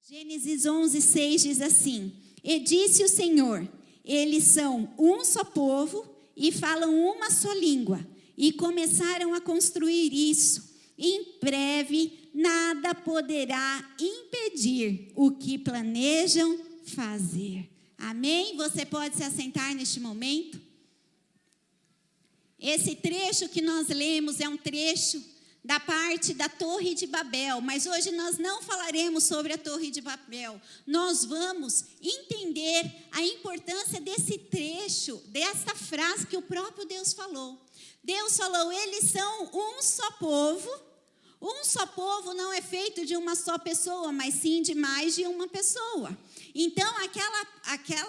Gênesis 11:6 diz assim: E disse o Senhor, eles são um só povo e falam uma só língua. E começaram a construir isso. Em breve, nada poderá impedir o que planejam fazer. Amém? Você pode se assentar neste momento? Esse trecho que nós lemos é um trecho da parte da Torre de Babel, mas hoje nós não falaremos sobre a Torre de Babel. Nós vamos entender a importância desse trecho, dessa frase que o próprio Deus falou. Deus falou, eles são um só povo. Um só povo não é feito de uma só pessoa, mas sim de mais de uma pessoa. Então,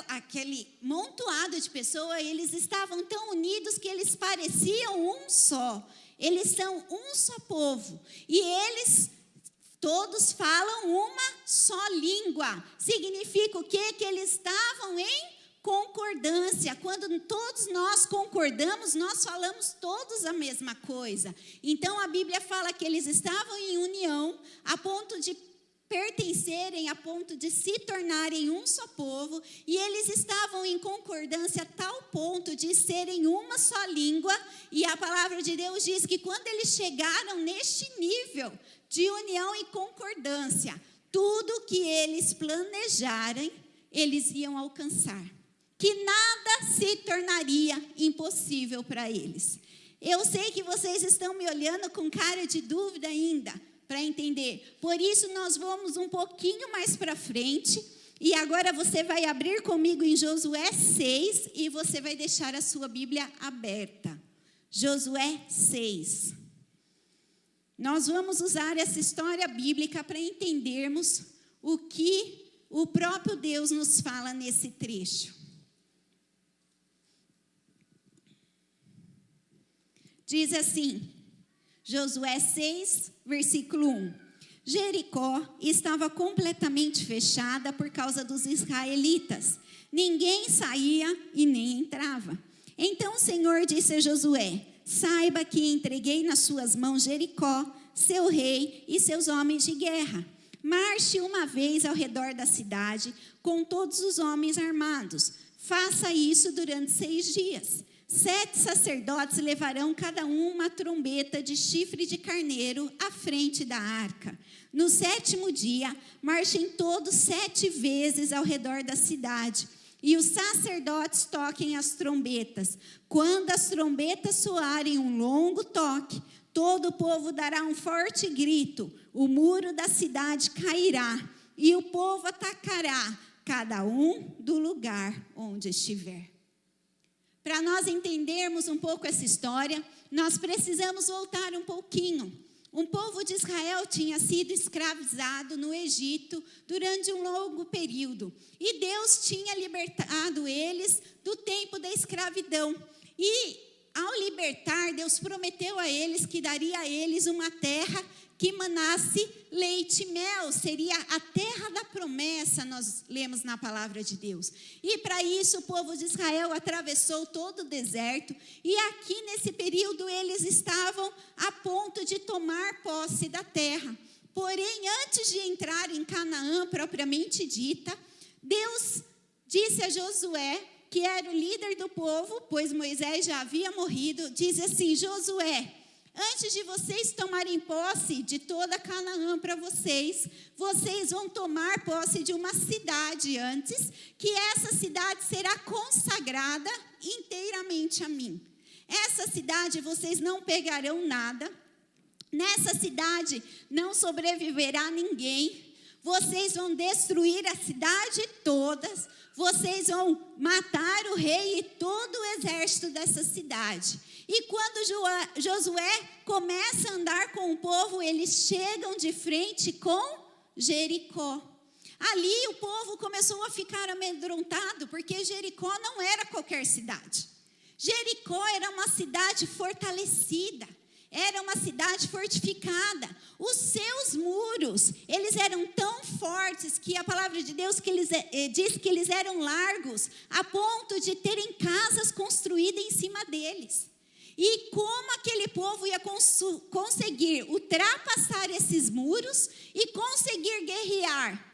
aquele montoado de pessoas, eles estavam tão unidos que eles pareciam um só. Eles são um só povo. E eles todos falam uma só língua. Significa o quê? Que eles estavam em concordância. Quando todos nós concordamos, nós falamos todos a mesma coisa. Então, a Bíblia fala que eles estavam em união, a ponto de pertencerem, a ponto de se tornarem um só povo, e eles estavam em concordância a tal ponto de serem uma só língua, e a palavra de Deus diz que quando eles chegaram neste nível de união e concordância, tudo que eles planejarem, eles iam alcançar, que nada se tornaria impossível para eles. Eu sei que vocês estão me olhando com cara de dúvida ainda, para entender. Por isso, nós vamos um pouquinho mais para frente. E agora você vai abrir comigo em Josué 6 e você vai deixar a sua Bíblia aberta. Josué 6. Nós vamos usar essa história bíblica para entendermos o que o próprio Deus nos fala nesse trecho. Diz assim, Josué 6, versículo 1. Jericó estava completamente fechada por causa dos israelitas. Ninguém saía e nem entrava. Então o Senhor disse a Josué, saiba que entreguei nas suas mãos Jericó, seu rei e seus homens de guerra. Marche uma vez ao redor da cidade com todos os homens armados. Faça isso durante 6 dias. 7 sacerdotes levarão cada um uma trombeta de chifre de carneiro à frente da arca. No 7º dia, marchem todos 7 vezes ao redor da cidade. E os sacerdotes toquem as trombetas. Quando as trombetas soarem um longo toque, todo o povo dará um forte grito. O muro da cidade cairá e o povo atacará, cada um do lugar onde estiver. Para nós entendermos um pouco essa história, nós precisamos voltar um pouquinho. O povo de Israel tinha sido escravizado no Egito durante um longo período. E Deus tinha libertado eles do tempo da escravidão. E ao libertar, Deus prometeu a eles que daria a eles uma terra que manasse leite e mel, seria a terra da promessa, nós lemos na palavra de Deus. E para isso o povo de Israel atravessou todo o deserto, e aqui nesse período eles estavam a ponto de tomar posse da terra. Porém, antes de entrar em Canaã propriamente dita, Deus disse a Josué, que era o líder do povo, pois Moisés já havia morrido, diz assim, Josué, antes de vocês tomarem posse de toda Canaã para vocês vão tomar posse de uma cidade antes, que essa cidade será consagrada inteiramente a mim. Essa cidade vocês não pegarão nada, nessa cidade não sobreviverá ninguém, vocês vão destruir a cidade toda, vocês vão matar o rei e todo o exército dessa cidade. E quando Josué começa a andar com o povo, eles chegam de frente com Jericó. Ali o povo começou a ficar amedrontado, porque Jericó não era qualquer cidade. Jericó era uma cidade fortalecida. Era uma cidade fortificada. Os seus muros, eles eram tão fortes que a palavra de Deus diz que eles eram largos, a ponto de terem casas construídas em cima deles. E como aquele povo ia conseguir ultrapassar esses muros e conseguir guerrear?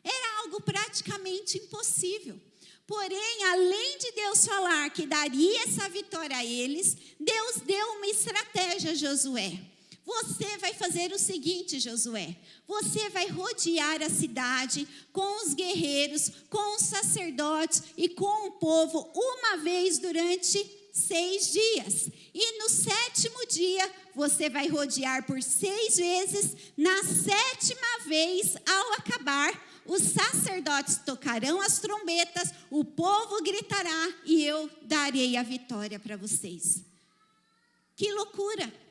era algo praticamente impossível. Porém, além de Deus falar que daria essa vitória a eles, Deus deu uma estratégia a Josué. Você vai fazer o seguinte, Josué. Você vai rodear a cidade com os guerreiros, com os sacerdotes e com o povo uma vez durante 6 dias. E no 7º dia, você vai rodear por 6 vezes. Na 7ª vez, ao acabar, os sacerdotes tocarão as trombetas, o povo gritará e eu darei a vitória para vocês. Que loucura!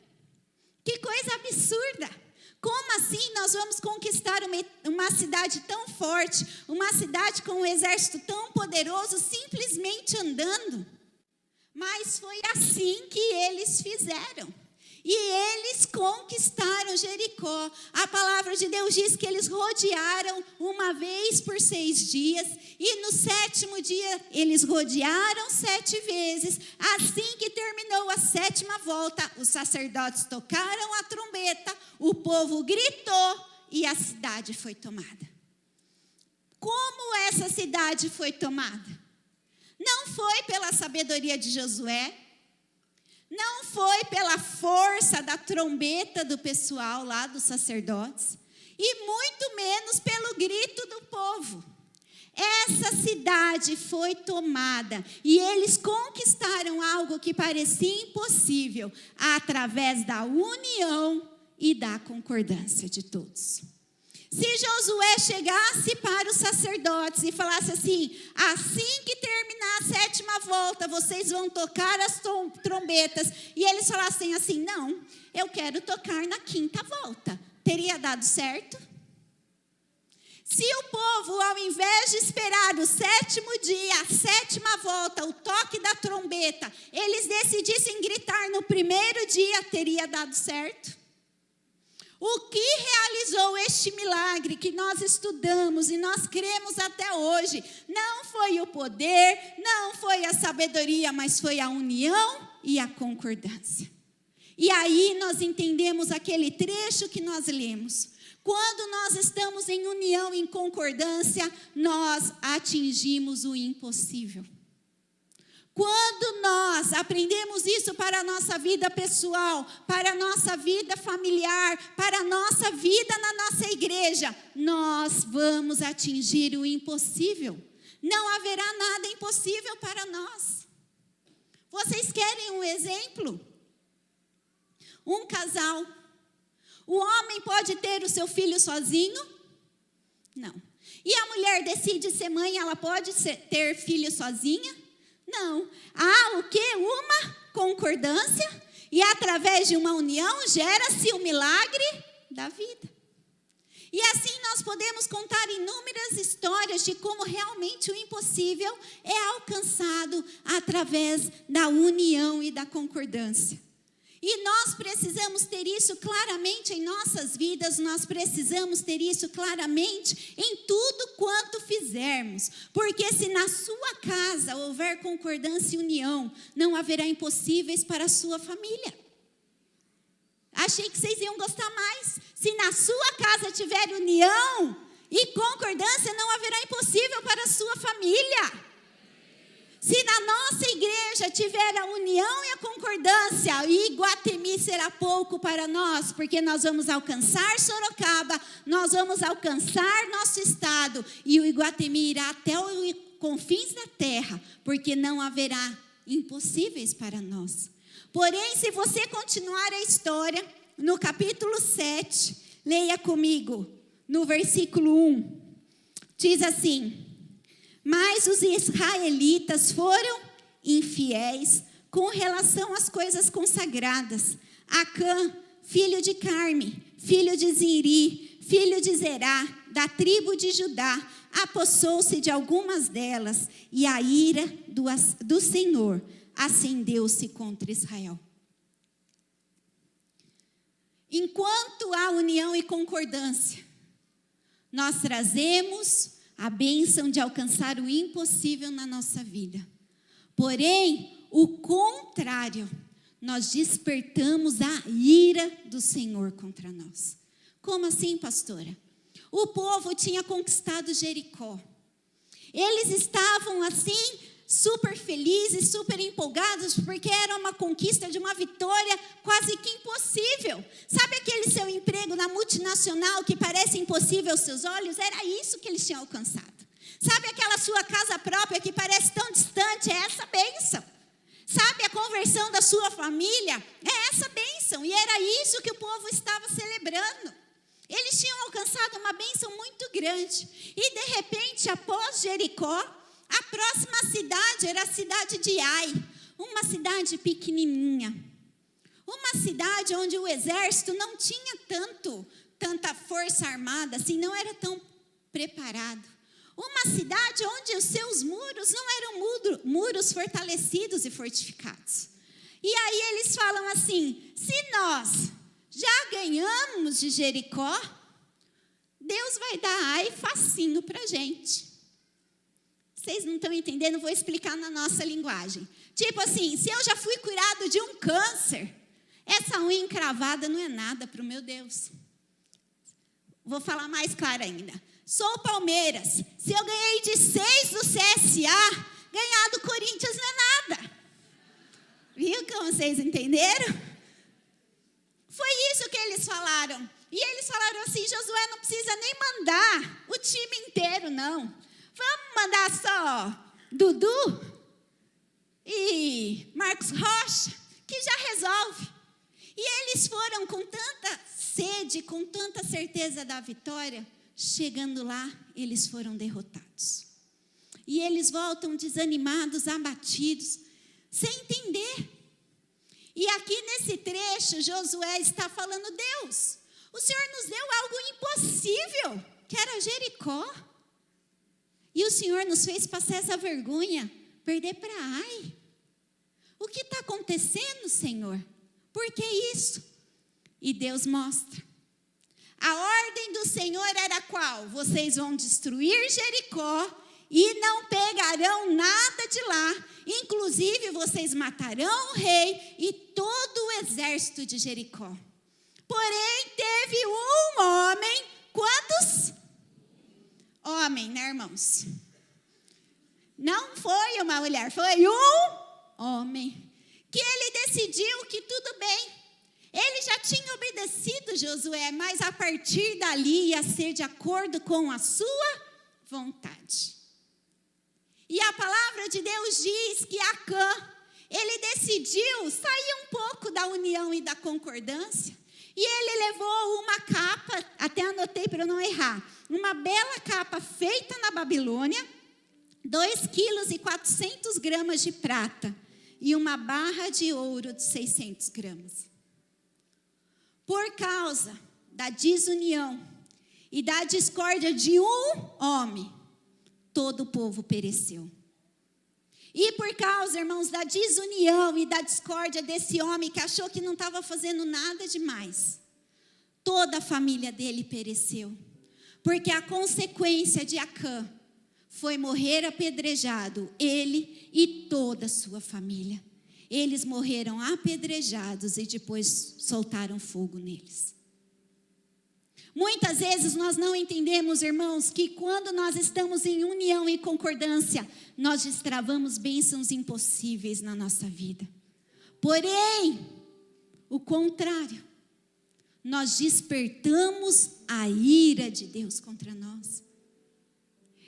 Que coisa absurda! Como assim nós vamos conquistar uma cidade tão forte, uma cidade com um exército tão poderoso, simplesmente andando? Mas foi assim que eles fizeram. E eles conquistaram Jericó. A palavra de Deus diz que eles rodearam uma vez por 6 dias. E no 7º dia, eles rodearam 7 vezes. Assim que terminou a 7ª volta, os sacerdotes tocaram a trombeta, o povo gritou e a cidade foi tomada. Como essa cidade foi tomada? Não foi pela sabedoria de Josué, não foi pela força da trombeta do pessoal lá, dos sacerdotes, e muito menos pelo grito do povo. Essa cidade foi tomada e eles conquistaram algo que parecia impossível através da união e da concordância de todos. Se Josué chegasse para os sacerdotes e falasse assim que terminar a 7ª volta, vocês vão tocar as trombetas, e eles falassem assim, não, eu quero tocar na 5ª volta, teria dado certo? Se o povo, ao invés de esperar o 7º dia, a 7ª volta, o toque da trombeta, eles decidissem gritar no 1º dia, teria dado certo? O que realizou este milagre que nós estudamos e nós cremos até hoje, não foi o poder, não foi a sabedoria, mas foi a união e a concordância. E aí nós entendemos aquele trecho que nós lemos. Quando nós estamos em união e em concordância, nós atingimos o impossível. Quando nós aprendemos isso para a nossa vida pessoal, para a nossa vida familiar, para a nossa vida na nossa igreja, nós vamos atingir o impossível. Não haverá nada impossível para nós. Vocês querem um exemplo? Um casal. O homem pode ter o seu filho sozinho? Não. E a mulher decide ser mãe, ela pode ter filho sozinha? Não. Há o quê? Uma concordância, e através de uma união gera-se o milagre da vida. E assim nós podemos contar inúmeras histórias de como realmente o impossível é alcançado através da união e da concordância. E nós precisamos ter isso claramente em nossas vidas, nós precisamos ter isso claramente em tudo quanto fizermos. Porque se na sua casa houver concordância e união, não haverá impossíveis para a sua família. Achei que vocês iam gostar mais. Se na sua casa tiver união e concordância, não haverá impossível para a sua família. Se na nossa igreja tiver a união e a concordância, Iguatemi será pouco para nós, porque nós vamos alcançar Sorocaba, nós vamos alcançar nosso estado, e o Iguatemi irá até os confins da terra, porque não haverá impossíveis para nós. Porém, se você continuar a história, no capítulo 7, leia comigo, no versículo 1, diz assim: mas os israelitas foram infiéis com relação às coisas consagradas. Acã, filho de Carme, filho de Zinri, filho de Zerá, da tribo de Judá, apossou-se de algumas delas, e a ira do Senhor acendeu-se contra Israel. Enquanto há união e concordância, nós trazemos a bênção de alcançar o impossível na nossa vida. Porém, o contrário, nós despertamos a ira do Senhor contra nós. Como assim, pastora? o povo tinha conquistado Jericó. Eles estavam assim, super felizes, super empolgados, porque era uma conquista de uma vitória quase que impossível. Sabe aquele seu emprego na multinacional que parece impossível aos seus olhos? Era isso que eles tinham alcançado. Sabe aquela sua casa própria que parece tão distante? É essa bênção. Sabe a conversão da sua família? É essa bênção. E era isso que o povo estava celebrando. Eles tinham alcançado uma bênção muito grande. E de repente, após Jericó, a próxima cidade era a cidade de Ai, uma cidade pequenininha. Uma cidade onde o exército não tinha tanta força armada, assim, não era tão preparado. Uma cidade onde os seus muros não eram muros fortalecidos e fortificados. E aí eles falam assim, se nós já ganhamos de Jericó, Deus vai dar Ai facinho para a gente. Vocês não estão entendendo? Vou explicar na nossa linguagem. Tipo assim, se eu já fui curado de um câncer, essa unha encravada não é nada para o meu Deus. Vou falar mais claro ainda. Sou Palmeiras. Se eu ganhei de 6 do CSA, ganhar do Corinthians não é nada. Viu como vocês entenderam? Foi isso que eles falaram. E eles falaram assim, Josué não precisa nem mandar o time inteiro, não. Vamos mandar só Dudu e Marcos Rocha, que já resolve. E eles foram com tanta sede, com tanta certeza da vitória, chegando lá, eles foram derrotados. E eles voltam desanimados, abatidos, sem entender. E aqui nesse trecho, Josué está falando, Deus, o Senhor nos deu algo impossível, que era Jericó. E o Senhor nos fez passar essa vergonha, perder para Ai. O que está acontecendo, Senhor? Por que isso? E Deus mostra. A ordem do Senhor era qual? Vocês vão destruir Jericó e não pegarão nada de lá. Inclusive, vocês matarão o rei e todo o exército de Jericó. Porém, teve um homem. Quantos? Homem, né, irmãos? Não foi uma mulher, foi um homem. Que ele decidiu que tudo bem. Ele já tinha obedecido Josué, mas a partir dali ia ser de acordo com a sua vontade. E a palavra de Deus diz que Acã, ele decidiu sair um pouco da união e da concordância. E ele levou uma capa, até anotei para eu não errar, uma bela capa feita na Babilônia, 2,4 kg de prata e uma barra de ouro de 600 gramas. Por causa da desunião e da discórdia de um homem, todo o povo pereceu. E por causa, irmãos, da desunião e da discórdia desse homem que achou que não estava fazendo nada demais, toda a família dele pereceu. Porque a consequência de Acã foi morrer apedrejado, ele e toda a sua família. Eles morreram apedrejados e depois soltaram fogo neles. Muitas vezes nós não entendemos, irmãos, que quando nós estamos em união e concordância, nós destravamos bênçãos impossíveis na nossa vida. Porém, o contrário, nós despertamos a ira de Deus contra nós.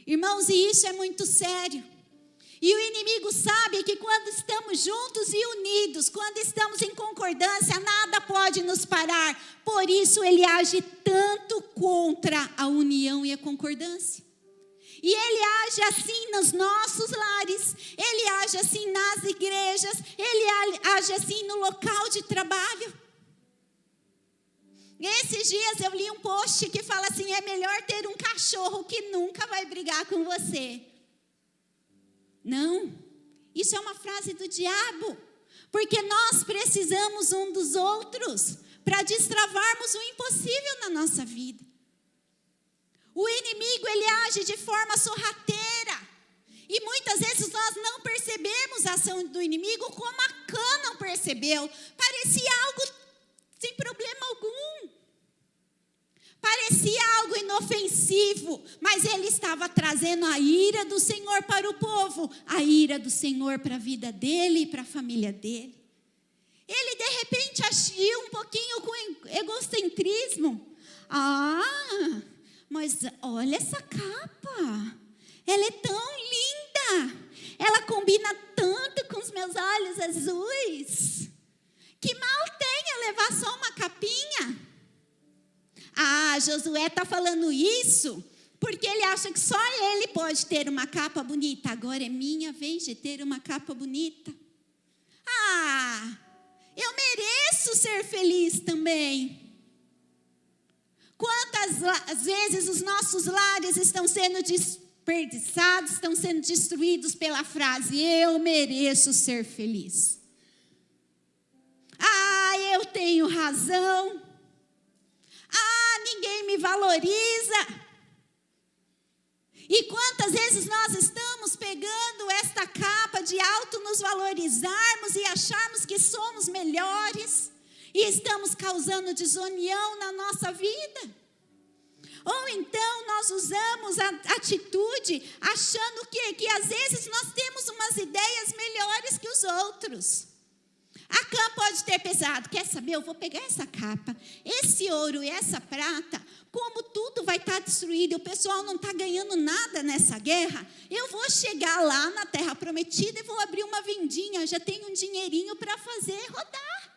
Irmãos, e isso é muito sério. E o inimigo sabe que quando estamos juntos e unidos, quando estamos em concordância, nada pode nos parar. Por isso ele age tanto contra a união e a concordância. E ele age assim nos nossos lares, ele age assim nas igrejas, ele age assim no local de trabalho. Esses dias eu li um post que fala assim, é melhor ter um cachorro que nunca vai brigar com você. Não, isso é uma frase do diabo, porque nós precisamos um dos outros para destravarmos o impossível na nossa vida. O inimigo, ele age de forma sorrateira, e muitas vezes nós não percebemos a ação do inimigo como Acã não percebeu. Parecia algo sem problema algum. Parecia algo inofensivo, mas ele estava trazendo a ira do Senhor para o povo, a ira do Senhor para a vida dele e para a família dele. Ele de repente agiu um pouquinho com egocentrismo. Mas olha essa capa, ela é tão linda, ela combina tanto com os meus olhos azuis. Que mal tem eu levar só uma capinha? Josué está falando isso porque ele acha que só ele pode ter uma capa bonita. Agora é minha vez de ter uma capa bonita. Eu mereço ser feliz também. Quantas vezes os nossos lares estão sendo desperdiçados, estão sendo destruídos pela frase: eu mereço ser feliz. Eu tenho razão. Ninguém me valoriza. E quantas vezes nós estamos pegando esta capa de auto nos valorizarmos e acharmos que somos melhores e estamos causando desunião na nossa vida? Ou então nós usamos a atitude achando que às vezes nós temos umas ideias melhores que os outros. A capa pode ter pesado. Quer saber? Eu vou pegar essa capa, esse ouro e essa prata, como tudo vai estar destruído e o pessoal não está ganhando nada nessa guerra, eu vou chegar lá na terra prometida e vou abrir uma vendinha, já tenho um dinheirinho para fazer rodar.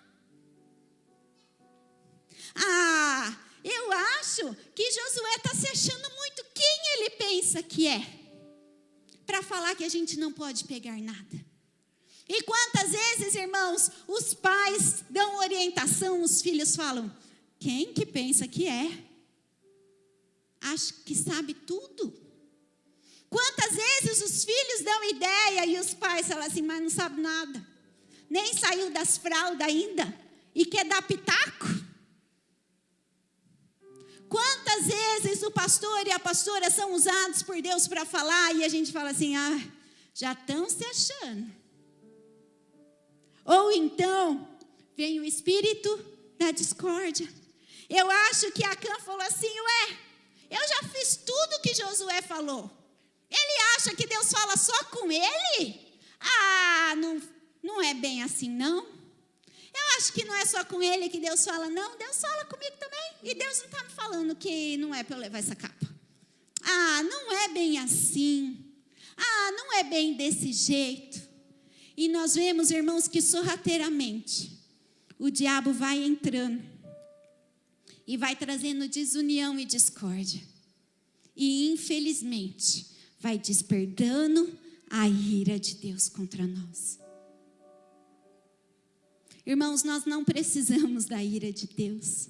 Eu acho que Josué está se achando muito quem ele pensa que é, para falar que a gente não pode pegar nada. E quantas vezes, irmãos, os pais dão orientação, os filhos falam: quem que pensa que é? Acha que sabe tudo. Quantas vezes os filhos dão ideia e os pais falam assim: mas não sabe nada, nem saiu das fraldas ainda e quer dar pitaco. Quantas vezes o pastor e a pastora são usados por Deus para falar e a gente fala assim: já estão se achando. Ou então, vem o espírito da discórdia. Eu acho que Acã falou assim: eu já fiz tudo que Josué falou. Ele acha que Deus fala só com ele? Não é bem assim, não. Eu acho que não é só com ele que Deus fala, não. Deus fala comigo também. E Deus não está me falando que não é para eu levar essa capa. Não é bem assim. Não é bem desse jeito. E nós vemos, irmãos, que sorrateiramente o diabo vai entrando e vai trazendo desunião e discórdia. E infelizmente vai despertando a ira de Deus contra nós. Irmãos, nós não precisamos da ira de Deus,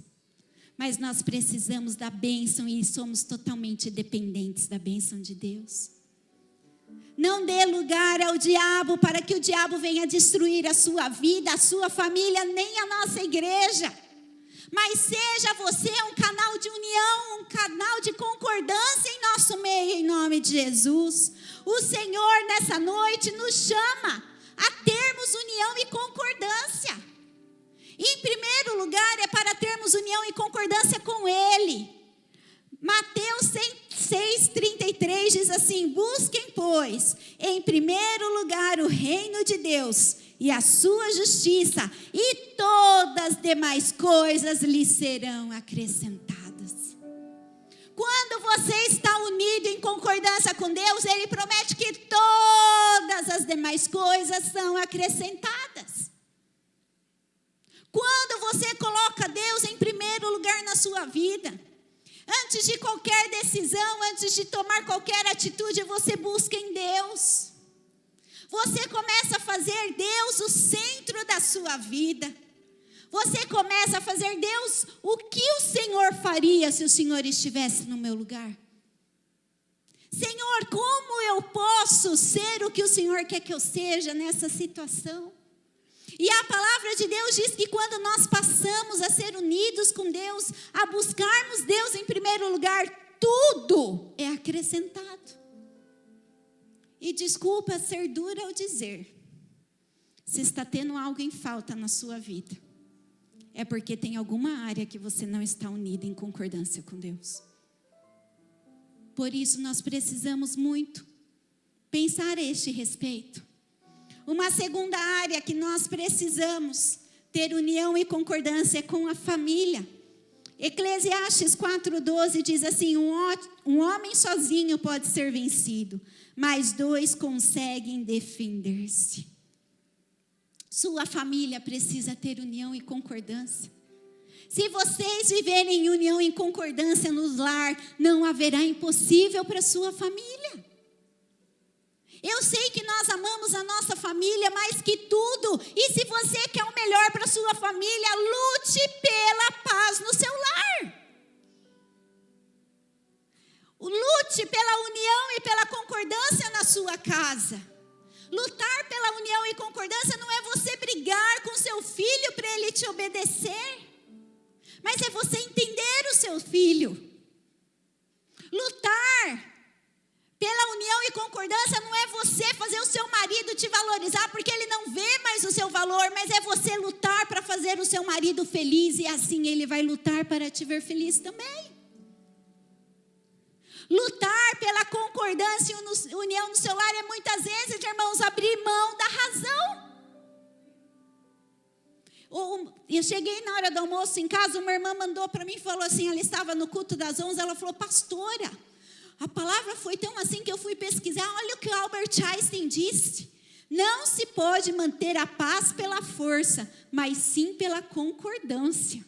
mas nós precisamos da bênção e somos totalmente dependentes da bênção de Deus. Não dê lugar ao diabo para que o diabo venha destruir a sua vida, a sua família, nem a nossa igreja. Mas seja você um canal de união, um canal de concordância em nosso meio, em nome de Jesus. O Senhor nessa noite nos chama a termos união e concordância. Em primeiro lugar é para termos união e concordância com Ele. Mateus 6,33 diz assim: busquem, pois, em primeiro lugar o reino de Deus e a sua justiça, e todas as demais coisas lhe serão acrescentadas. Quando você está unido em concordância com Deus, Ele promete que todas as demais coisas são acrescentadas. Quando você coloca Deus em primeiro lugar na sua vida, antes de qualquer decisão, antes de tomar qualquer atitude, você busca em Deus. Você começa a fazer Deus o centro da sua vida. Você começa a fazer Deus o que o Senhor faria se o Senhor estivesse no meu lugar. Senhor, como eu posso ser o que o Senhor quer que eu seja nessa situação? E a palavra de Deus diz que quando nós passamos a ser unidos com Deus, a buscarmos Deus em primeiro lugar, tudo é acrescentado. E desculpa ser dura ao dizer, se está tendo algo em falta na sua vida, é porque tem alguma área que você não está unida em concordância com Deus. Por isso nós precisamos muito pensar a este respeito. Uma segunda área que nós precisamos ter união e concordância é com a família. Eclesiastes 4:12 diz assim: um homem sozinho pode ser vencido, mas dois conseguem defender-se. Sua família precisa ter união e concordância. Se vocês viverem em união e concordância no lar, não haverá impossível para sua família. Eu sei que nós amamos a nossa família mais que tudo. E se você quer o melhor para a sua família, lute pela paz no seu lar. Lute pela união e pela concordância na sua casa. Lutar pela união e concordância não é você brigar com seu filho para ele te obedecer, mas é você entender o seu filho. Lutar pela união e concordância não é você fazer o seu marido te valorizar porque ele não vê mais o seu valor, mas é você lutar para fazer o seu marido feliz e assim ele vai lutar para te ver feliz também. Lutar pela concordância e união no seu lar é muitas vezes, irmãos, abrir mão da razão. Eu cheguei na hora do almoço em casa, uma irmã mandou para mim e falou assim, ela estava no culto das 11, ela falou: pastora, a palavra foi tão assim que eu fui pesquisar, olha o que o Albert Einstein disse. Não se pode manter a paz pela força, mas sim pela concordância.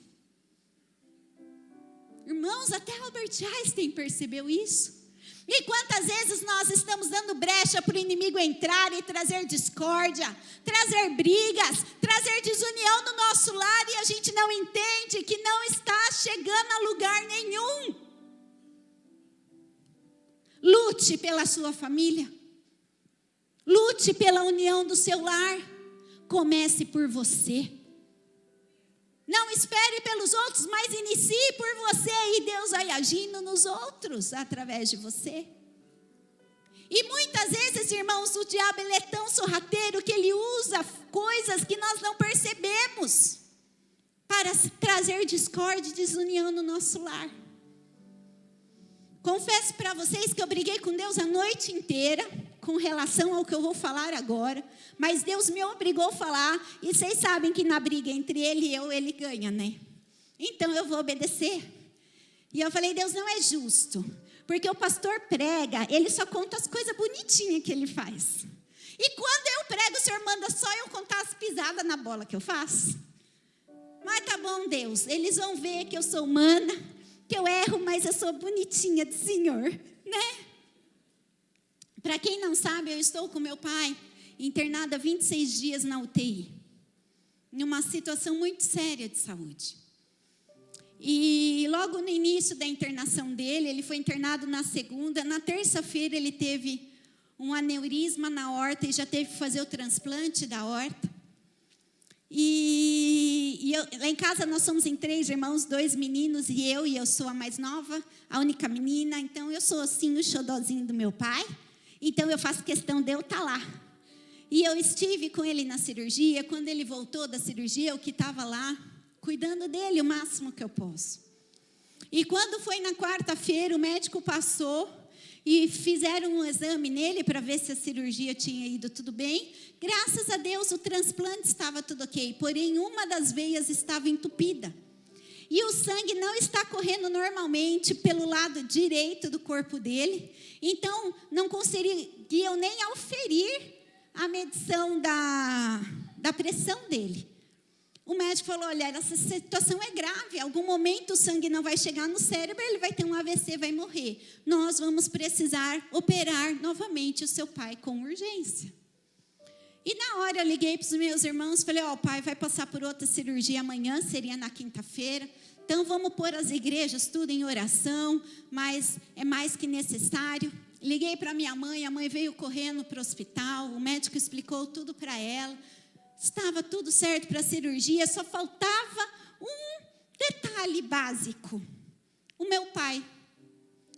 Irmãos, até Albert Einstein percebeu isso. E quantas vezes nós estamos dando brecha para o inimigo entrar e trazer discórdia, trazer brigas, trazer desunião no nosso lar e a gente não entende que não está chegando a lugar nenhum. Lute pela sua família. Lute pela união do seu lar. Comece por você. Não espere pelos outros, mas inicie por você e Deus vai agindo nos outros através de você. E muitas vezes, irmãos, o diabo ele é tão sorrateiro que ele usa coisas que nós não percebemos para trazer discórdia e desunião no nosso lar. Confesso para vocês que eu briguei com Deus a noite inteira com relação ao que eu vou falar agora, mas Deus me obrigou a falar, e vocês sabem que na briga entre ele e eu, ele ganha, né? Então eu vou obedecer. E eu falei: Deus, não é justo, porque o pastor prega, ele só conta as coisas bonitinhas que ele faz. E quando eu prego, o senhor manda só eu contar as pisadas na bola que eu faço? Mas tá bom, Deus, eles vão ver que eu sou humana, que eu erro, mas eu sou bonitinha do Senhor, né? Para quem não sabe, eu estou com meu pai internada 26 dias na UTI, em uma situação muito séria de saúde. E logo no início da internação dele, ele foi internado na segunda, na terça-feira ele teve um aneurisma na aorta e já teve que fazer o transplante da aorta. Lá em casa nós somos em 3 irmãos, 2 meninos e eu sou a mais nova, a única menina, então eu sou assim o xodózinho do meu pai. Então eu faço questão de eu estar lá. E eu estive com ele na cirurgia. Quando ele voltou da cirurgia, eu que estava lá, cuidando dele o máximo que eu posso. E quando foi na quarta-feira, o médico passou e fizeram um exame nele para ver se a cirurgia tinha ido tudo bem. Graças a Deus, o transplante estava tudo ok. Porém, uma das veias estava entupida. E o sangue não está correndo normalmente pelo lado direito do corpo dele. Então, não conseguiam nem auferir a medição da pressão dele. O médico falou: olha, essa situação é grave. Em algum momento o sangue não vai chegar no cérebro, ele vai ter um AVC, vai morrer. Nós vamos precisar operar novamente o seu pai com urgência. E na hora eu liguei para os meus irmãos, falei: ó, o pai vai passar por outra cirurgia amanhã, seria na quinta-feira. Então vamos pôr as igrejas tudo em oração, mas é mais que necessário. Liguei para minha mãe, a mãe veio correndo para o hospital, o médico explicou tudo para ela. Estava tudo certo para a cirurgia, só faltava um detalhe básico. O meu pai,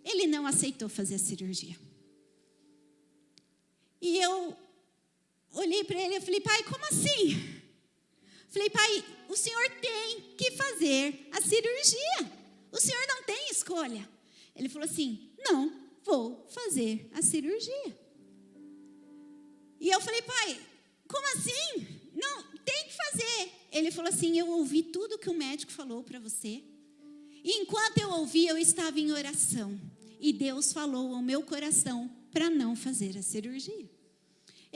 ele não aceitou fazer a cirurgia. E eu olhei para ele e falei: pai, como assim? Falei, pai, o senhor tem que fazer a cirurgia. O senhor não tem escolha. Ele falou assim, não vou fazer a cirurgia. E eu falei, pai, como assim? Não, tem que fazer. Ele falou assim, eu ouvi tudo que o médico falou para você. E enquanto eu ouvi, eu estava em oração. E Deus falou ao meu coração para não fazer a cirurgia.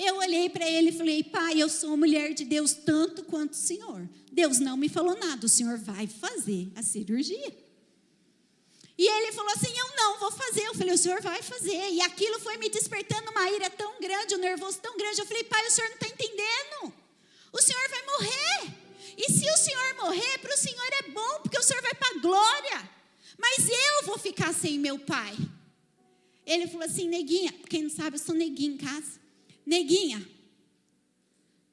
Eu olhei para ele e falei, pai, eu sou mulher de Deus tanto quanto o senhor. Deus não me falou nada, o senhor vai fazer a cirurgia. E ele falou assim, eu não vou fazer. Eu falei, o senhor vai fazer. E aquilo foi me despertando uma ira tão grande, um nervoso tão grande. Eu falei, pai, o senhor não está entendendo. O senhor vai morrer. E se o senhor morrer, para o senhor é bom, porque o senhor vai para a glória. Mas eu vou ficar sem meu pai. Ele falou assim, neguinha, quem não sabe, eu sou neguinha em casa. Neguinha,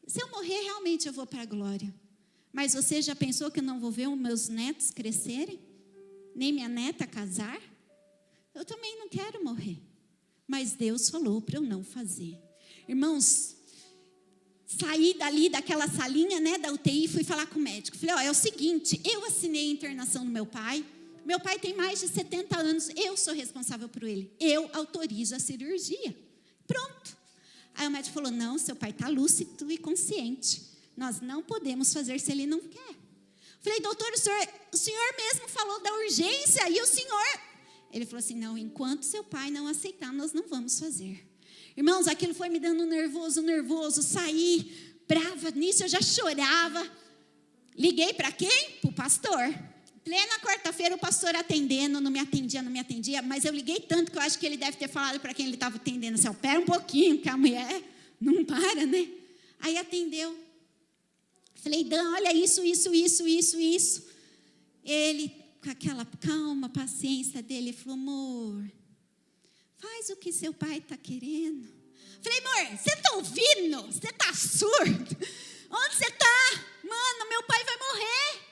se eu morrer, realmente eu vou para a glória. Mas você já pensou que eu não vou ver os meus netos crescerem? Nem minha neta casar? Eu também não quero morrer. Mas Deus falou para eu não fazer. Irmãos, saí dali daquela salinha, né, da UTI e fui falar com o médico. Falei, ó, é o seguinte, eu assinei a internação do meu pai. Meu pai tem mais de 70 anos, eu sou responsável por ele. Eu autorizo a cirurgia. Pronto. Aí o médico falou, não, seu pai está lúcido e consciente. Nós não podemos fazer se ele não quer. Falei, doutor, o senhor mesmo falou da urgência e o senhor... Ele falou assim, não, enquanto seu pai não aceitar, nós não vamos fazer. Irmãos, aquilo foi me dando nervoso, saí brava nisso, eu já chorava. Liguei para quem? Para o pastor. Plena quarta-feira, o pastor atendendo, não me atendia, mas eu liguei tanto que eu acho que ele deve ter falado para quem ele estava atendendo, assim, pera um pouquinho, que a mulher não para, né? Aí atendeu. Falei, Dan, olha isso. Ele, com aquela calma, paciência dele, falou, amor, faz o que seu pai está querendo. Falei, amor, você está ouvindo? Você está surdo? Onde você está? Mano, meu pai vai morrer.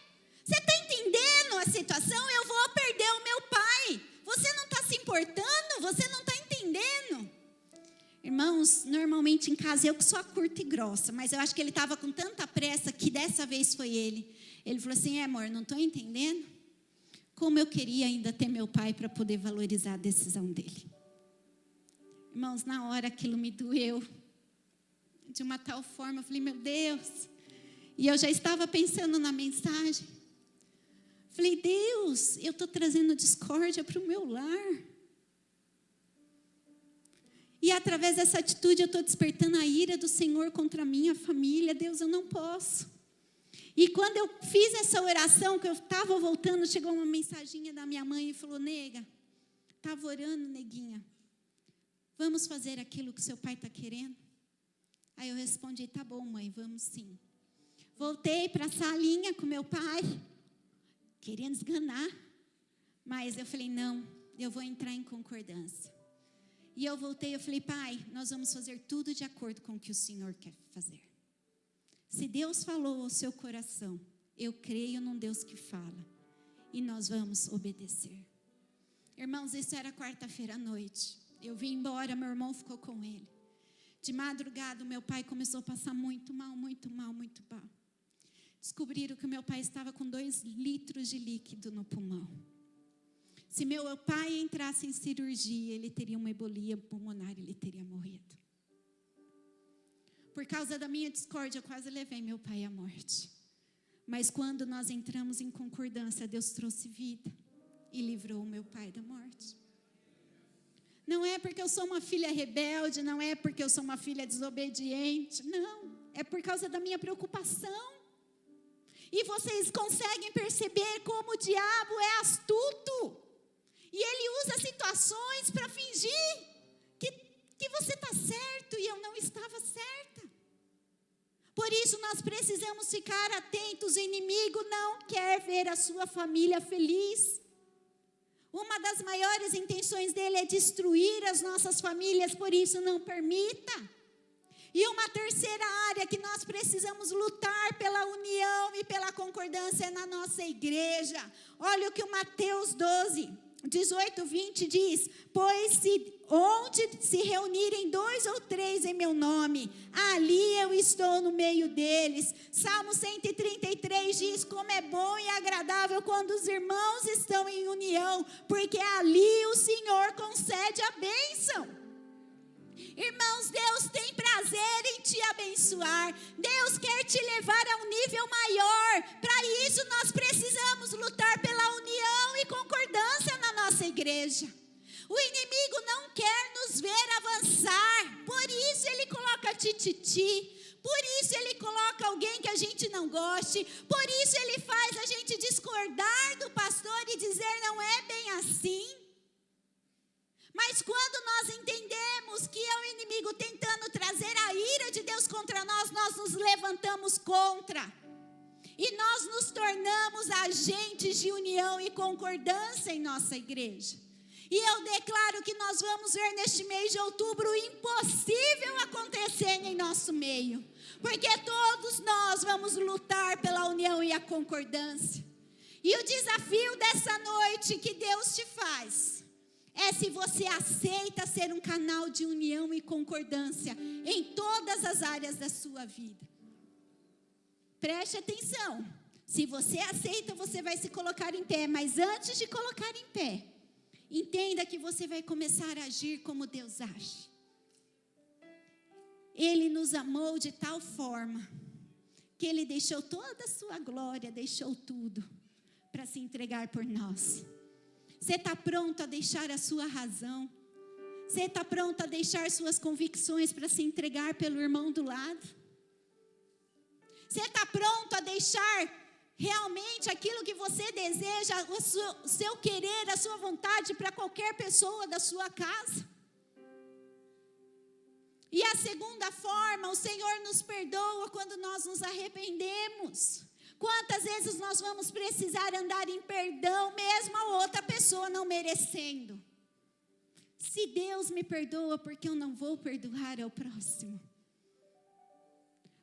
Você está entendendo a situação? Eu vou perder o meu pai. Você não está se importando? Você não está entendendo? Irmãos, normalmente em casa eu que sou a curta e grossa, mas eu acho que ele estava com tanta pressa que dessa vez foi ele. Ele falou assim, amor, não estou entendendo? Como eu queria ainda ter meu pai para poder valorizar a decisão dele. Irmãos, na hora aquilo me doeu. De uma tal forma, eu falei, meu Deus. E eu já estava pensando na mensagem. Falei, Deus, eu estou trazendo discórdia para o meu lar. E através dessa atitude eu estou despertando a ira do Senhor contra a minha família. Deus, eu não posso. E quando eu fiz essa oração, que eu estava voltando, chegou uma mensaginha da minha mãe e falou, nega, estava orando, neguinha. Vamos fazer aquilo que seu pai está querendo? Aí eu respondi, tá bom, mãe, vamos sim. Voltei para a salinha com meu pai, querendo esganar. Mas eu falei, não, eu vou entrar em concordância. E eu voltei, eu falei, pai, nós vamos fazer tudo de acordo com o que o Senhor quer fazer. Se Deus falou ao seu coração, eu creio num Deus que fala. E nós vamos obedecer. Irmãos, isso era quarta-feira à noite. Eu vim embora, meu irmão ficou com ele. De madrugada, meu pai começou a passar muito mal. Descobriram que o meu pai estava com 2 litros de líquido no pulmão. Se meu pai entrasse em cirurgia, ele teria uma embolia pulmonar, ele teria morrido. Por causa da minha discórdia, eu quase levei meu pai à morte. Mas quando nós entramos em concordância, Deus trouxe vida e livrou o meu pai da morte. Não é porque eu sou uma filha rebelde, não é porque eu sou uma filha desobediente, não. É por causa da minha preocupação. E vocês conseguem perceber como o diabo é astuto. E ele usa situações para fingir que você está certo e eu não estava certa. Por isso nós precisamos ficar atentos. O inimigo não quer ver a sua família feliz. Uma das maiores intenções dele é destruir as nossas famílias, por isso não permita. E uma terceira área que nós precisamos lutar pela união e pela concordância é na nossa igreja. Olha o que o Mateus 12, 18, 20 diz: pois onde se reunirem 2 ou 3 em meu nome, ali eu estou no meio deles. Salmo 133 diz: como é bom e agradável quando os irmãos estão em união, porque ali o Senhor concede a bênção. Irmãos, Deus tem prazer em te abençoar. Deus quer te levar a um nível maior. Para isso nós precisamos lutar pela união e concordância na nossa igreja. O inimigo não quer nos ver avançar. Por isso ele coloca tititi. Por isso ele coloca alguém que a gente não goste. Por isso ele faz a gente discordar do pastor e dizer: não é bem assim. Mas quando nós entendemos que é o inimigo tentando trazer a ira de Deus contra nós, nós nos levantamos contra. E nós nos tornamos agentes de união e concordância em nossa igreja. E eu declaro que nós vamos ver neste mês de outubro o impossível acontecendo em nosso meio. Porque todos nós vamos lutar pela união e a concordância. E o desafio dessa noite que Deus te faz é se você aceita ser um canal de união e concordância em todas as áreas da sua vida. Preste atenção. Se você aceita, você vai se colocar em pé. Mas antes de colocar em pé, entenda que você vai começar a agir como Deus age. Ele nos amou de tal forma que Ele deixou toda a sua glória, deixou tudo para se entregar por nós. Você está pronto a deixar a sua razão? Você está pronto a deixar suas convicções para se entregar pelo irmão do lado? Você está pronto a deixar realmente aquilo que você deseja, o seu querer, a sua vontade para qualquer pessoa da sua casa? E a segunda forma, o Senhor nos perdoa quando nós nos arrependemos. Quantas vezes nós vamos precisar andar em perdão, mesmo a outra pessoa não merecendo? Se Deus me perdoa, porque eu não vou perdoar ao próximo?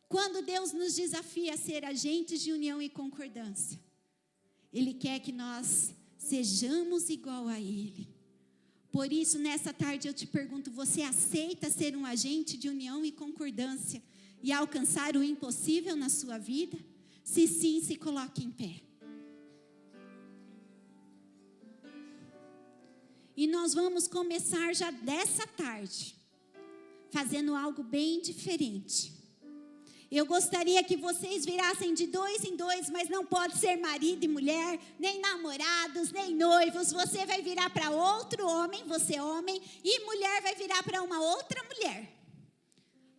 Quando Deus nos desafia a ser agentes de união e concordância, Ele quer que nós sejamos igual a Ele. Por isso, nessa tarde eu te pergunto: você aceita ser um agente de união e concordância e alcançar o impossível na sua vida? Se sim, se coloque em pé. E nós vamos começar já dessa tarde, fazendo algo bem diferente. Eu gostaria que vocês virassem de 2 em 2, mas não pode ser marido e mulher, nem namorados, nem noivos. Você vai virar para outro homem, você homem, e mulher vai virar para uma outra mulher.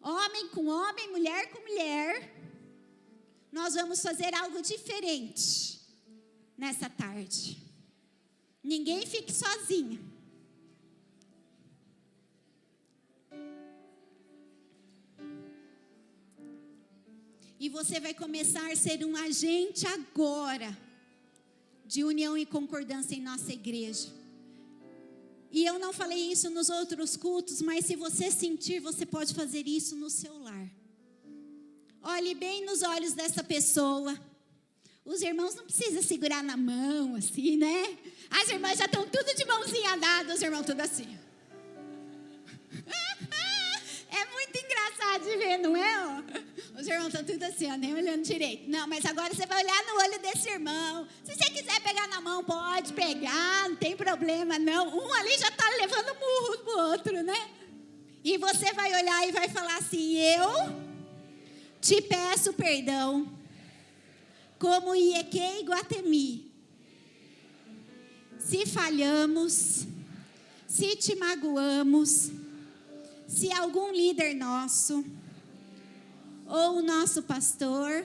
Homem com homem, mulher com mulher. Nós vamos fazer algo diferente nessa tarde. Ninguém fique sozinho. E você vai começar a ser um agente agora de união e concordância em nossa igreja. E eu não falei isso nos outros cultos, mas se você sentir, você pode fazer isso no seu lar. Olhe bem nos olhos dessa pessoa. Os irmãos não precisam segurar na mão assim, né? As irmãs já estão tudo de mãozinha dada, os irmãos tudo assim. É muito engraçado de ver, não é? Os irmãos estão tudo assim, ó, nem olhando direito. Não, mas agora você vai olhar no olho desse irmão. Se você quiser pegar na mão, pode pegar, não tem problema não. Um ali já está levando murro pro outro, né? E você vai olhar e vai falar assim: eu te peço perdão, como Ieque e Guatemi, se falhamos, se te magoamos, se algum líder nosso, ou o nosso pastor,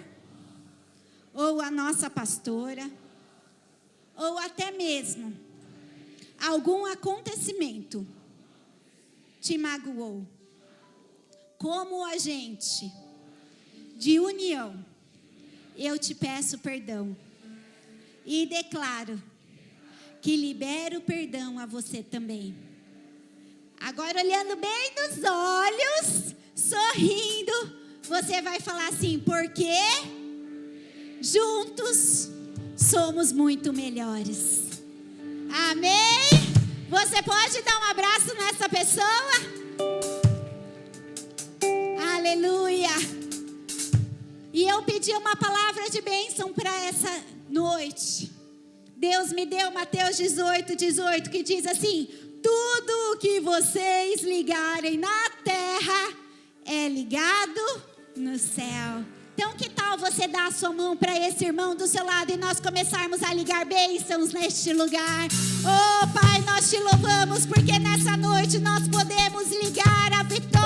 ou a nossa pastora, ou até mesmo algum acontecimento te magoou, como agente de união, eu te peço perdão e declaro que libero perdão a você também. Agora, olhando bem nos olhos, sorrindo, você vai falar assim: porque juntos somos muito melhores. Amém? Você pode dar um abraço nessa pessoa? Aleluia. E eu pedi uma palavra de bênção para essa noite. Deus me deu Mateus 18, que diz assim: tudo o que vocês ligarem na terra é ligado no céu. Então, que tal você dar a sua mão para esse irmão do seu lado e nós começarmos a ligar bênçãos neste lugar? Oh, Pai, nós te louvamos porque nessa noite nós podemos ligar a vitória